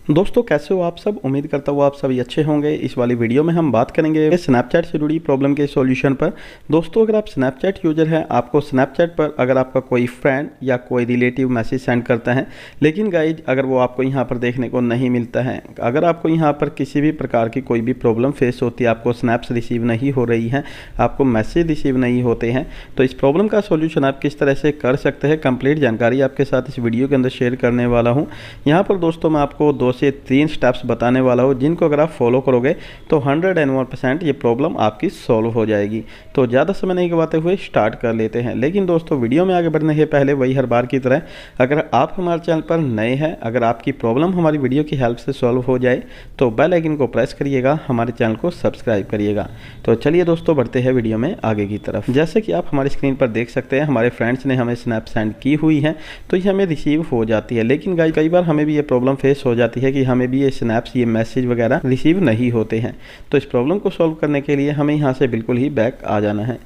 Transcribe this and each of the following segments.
दोस्तों कैसे हो आप सब। उम्मीद करता हूँ आप सभी अच्छे होंगे। इस वाली वीडियो में हम बात करेंगे स्नैपचैट से जुड़ी प्रॉब्लम के सॉल्यूशन पर। दोस्तों अगर आप स्नैपचैट यूजर हैं, आपको स्नैपचैट पर अगर आपका कोई फ्रेंड या कोई रिलेटिव मैसेज सेंड करता है, लेकिन गाइज अगर वो आपको यहाँ पर देखने को नहीं मिलता है, अगर आपको यहाँ पर किसी भी प्रकार की कोई भी प्रॉब्लम फेस होती है, आपको स्नैप्स रिसीव नहीं हो रही हैं, आपको मैसेज रिसीव नहीं होते हैं, तो इस प्रॉब्लम का सॉल्यूशन आप किस तरह से कर सकते हैं, कंप्लीट जानकारी आपके साथ इस वीडियो के अंदर शेयर करने वाला हूँ। यहाँ पर दोस्तों मैं आपको 2 से 3 स्टेप्स बताने वाला हूँ, जिनको अगर आप फॉलो करोगे तो 101% ये प्रॉब्लम आपकी सॉल्व हो जाएगी। तो ज़्यादा समय नहीं गवाते हुए स्टार्ट कर लेते हैं। लेकिन दोस्तों वीडियो में आगे बढ़ने के पहले वही हर बार की तरह, अगर आप हमारे चैनल पर नए हैं, अगर आपकी प्रॉब्लम हमारी वीडियो की हेल्प से सॉल्व हो जाए तो बेल आइकन को प्रेस करिएगा, हमारे चैनल को सब्सक्राइब करिएगा। तो चलिए दोस्तों बढ़ते हैं वीडियो में आगे की तरफ। जैसे कि आप हमारी स्क्रीन पर देख सकते हैं, हमारे फ्रेंड्स ने हमें स्नैप सेंड की हुई है तो ये हमें रिसीव हो जाती है। लेकिन गाइस कई बार हमें भी ये प्रॉब्लम फेस हो जाती है कि हमें भी ये स्नैप्स, ये मैसेज वगैरह रिसीव नहीं होते हैं। तो इस प्रॉब्लम को सॉल्व करने के लिए हमें यहाँ से बिल्कुल ही बैक आ जाना है।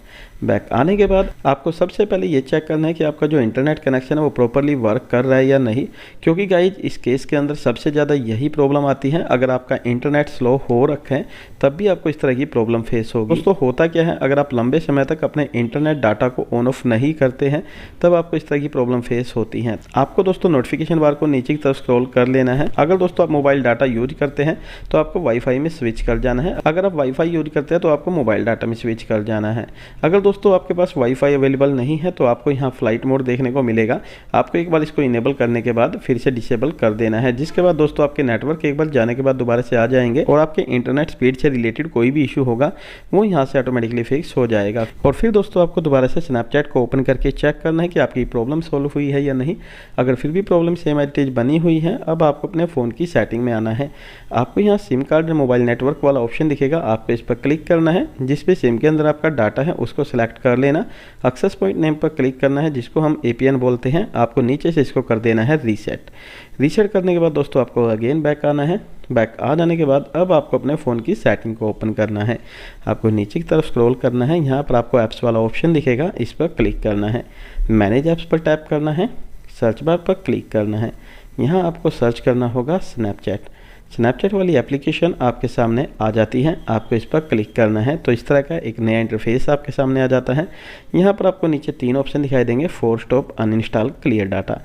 बैक आने के बाद आपको सबसे पहले ये चेक करना है कि आपका जो इंटरनेट कनेक्शन है वो प्रॉपरली वर्क कर रहा है या नहीं, क्योंकि गाइज इस केस के अंदर सबसे ज़्यादा यही प्रॉब्लम आती है। अगर आपका इंटरनेट स्लो हो रखा है तब भी आपको इस तरह की प्रॉब्लम फेस होगी। दोस्तों होता क्या है, अगर आप लंबे समय तक अपने इंटरनेट डाटा को ऑन ऑफ नहीं करते हैं तब आपको इस तरह की प्रॉब्लम फेस होती है। आपको दोस्तों नोटिफिकेशन बार को नीचे की तरफ स्क्रॉल कर लेना है। अगर दोस्तों आप मोबाइल डाटा यूज करते हैं तो आपको वाईफाई में स्विच कर जाना है। अगर आप वाईफाई यूज करते हैं तो आपको मोबाइल डाटा में स्विच कर जाना है। अगर दोस्तों आपके पास वाईफाई अवेलेबल नहीं है तो आपको यहाँ फ्लाइट मोड देखने को मिलेगा। आपको एक बार इसको इनेबल करने के बाद फिर से डिसेबल कर देना है, जिसके बाद दोस्तों आपके नेटवर्क एक बार जाने के बाद दोबारा से आ जाएंगे और आपके इंटरनेट स्पीड से रिलेटेड कोई भी इशू होगा वो यहाँ से ऑटोमेटिकली फिक्स हो जाएगा। और फिर दोस्तों आपको दोबारा से स्नैपचैट को ओपन करके चेक करना है कि आपकी प्रॉब्लम सॉल्व हुई है या नहीं। अगर फिर भी प्रॉब्लम सेम एज बनी हुई है, अब आपको अपने फ़ोन की सेटिंग में आना है। आपको यहाँ सिम कार्ड मोबाइल नेटवर्क वाला ऑप्शन दिखेगा, आपको इस पर क्लिक करना है। जिस भी सिम के अंदर आपका डाटा है उसको सिलेक्ट कर लेना। एक्सेस पॉइंट नेम पर क्लिक करना है, जिसको हम APN बोलते हैं। आपको नीचे से इसको कर देना है रीसेट करने के बाद दोस्तों आपको अगेन बैक आना है। बैक आ जाने के बाद अब आपको अपने फ़ोन की सेटिंग को ओपन करना है। आपको नीचे की तरफ स्क्रॉल करना है, यहाँ पर आपको ऐप्स वाला ऑप्शन दिखेगा, इस पर क्लिक करना है। मैनेज ऐप्स पर टैप करना है, सर्च बार पर क्लिक करना है। यहाँ आपको सर्च करना होगा स्नैपचैट वाली एप्लीकेशन आपके सामने आ जाती है, आपको इस पर क्लिक करना है। तो इस तरह का एक नया इंटरफेस आपके सामने आ जाता है। यहाँ पर आपको नीचे 3 ऑप्शन दिखाई देंगे, force stop, uninstall, clear data.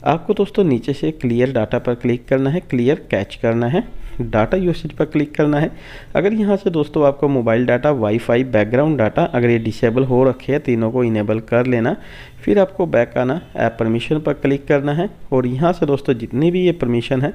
आपको दोस्तों नीचे से क्लियर डाटा पर क्लिक करना है, क्लियर कैच करना है, डाटा यूसेज पर क्लिक करना है। अगर यहाँ से दोस्तों आपको mobile data, wifi, background data अगर ये डिसेबल हो रखे हैं, तीनों को इनेबल कर लेना। फिर आपको बैक आना, ऐप परमिशन पर क्लिक करना है और यहाँ से दोस्तों जितनी भी ये परमिशन है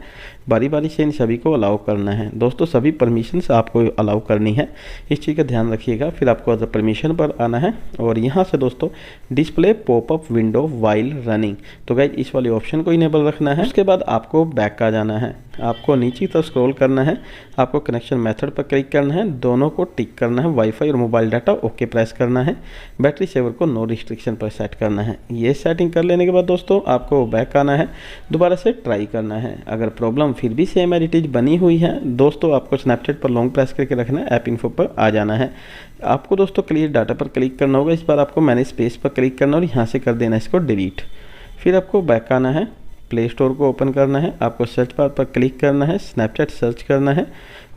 बारी बारी से इन सभी को अलाउ करना है। दोस्तों सभी परमिशंस आपको अलाउ करनी है, इस चीज़ का ध्यान रखिएगा। फिर आपको अदर परमिशन पर आना है और यहाँ से दोस्तों display popup window while running, तो गाइस इस वाले ऑप्शन को इनेबल रखना है। उसके बाद आपको बैक आ जाना है, आपको नीचे की तरफ स्क्रॉल करना है, आपको कनेक्शन मेथड पर क्लिक करना है, दोनों को टिक करना है, वाईफाई और मोबाइल डाटा ओके प्रेस करना है, बैटरी सेवर को नो रिस्ट्रिक्शन पर सेट करना है। ये सेटिंग कर लेने के बाद दोस्तों आपको बैक आना है, दोबारा से ट्राई करना है। अगर प्रॉब्लम फिर भी सेम एज इट इज बनी हुई है दोस्तों, आपको स्नैपचैट पर लॉन्ग प्रेस करके रखना है, ऐप इन्फो पर आ जाना है। आपको दोस्तों क्लियर डाटा पर क्लिक करना होगा, इस बार आपको मैनेज स्पेस पर क्लिक करना और यहाँ से कर देना इसको डिलीट। फिर आपको बैक आना है, प्ले स्टोर को ओपन करना है, आपको सर्च बार पर क्लिक करना है, स्नैपचैट सर्च करना है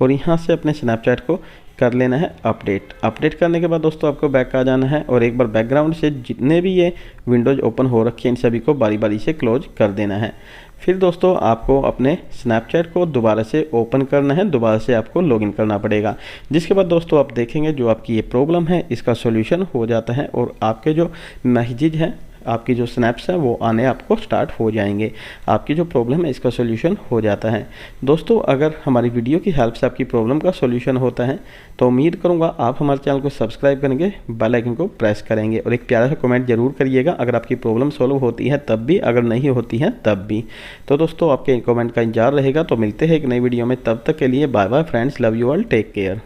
और यहाँ से अपने स्नैपचैट को कर लेना है अपडेट करने के बाद दोस्तों आपको बैक आ जाना है और एक बार बैकग्राउंड से जितने भी ये विंडोज ओपन हो रखे हैं इन सभी को बारी बारी से क्लोज कर देना है। फिर दोस्तों आपको अपने स्नैपचैट को दोबारा से ओपन करना है, दोबारा से आपको लॉगिन करना पड़ेगा, जिसके बाद दोस्तों आप देखेंगे जो आपकी ये प्रॉब्लम है इसका सॉल्यूशन हो जाता है और आपके जो मैसेज है, आपकी जो स्नैप्स हैं वो आने आपको स्टार्ट हो जाएंगे। आपकी जो प्रॉब्लम है इसका सॉल्यूशन हो जाता है। दोस्तों अगर हमारी वीडियो की हेल्प से आपकी प्रॉब्लम का सॉल्यूशन होता है तो उम्मीद करूंगा आप हमारे चैनल को सब्सक्राइब करेंगे, बेल आइकन को प्रेस करेंगे और एक प्यारा सा कमेंट जरूर करिएगा अगर आपकी प्रॉब्लम सॉल्व होती है तब भी, अगर नहीं होती है तब भी। तो दोस्तों आपके कमेंट का इंतजार रहेगा। तो मिलते हैं एक नई वीडियो में, तब तक के लिए bye bye friends, love you all, take care.